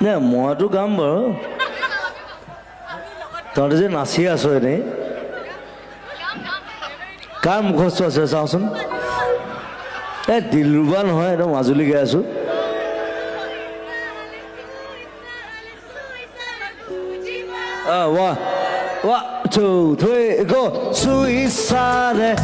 নে মইতো গাম বাৰু তহঁতে যে নাচি আছ এনেই কাৰ মুখস্থ আছে চাওঁচোন এই দিলৰুবা নহয় একদম মাজুলী গাই আছো one, 1, 2, 3, go. Suicide.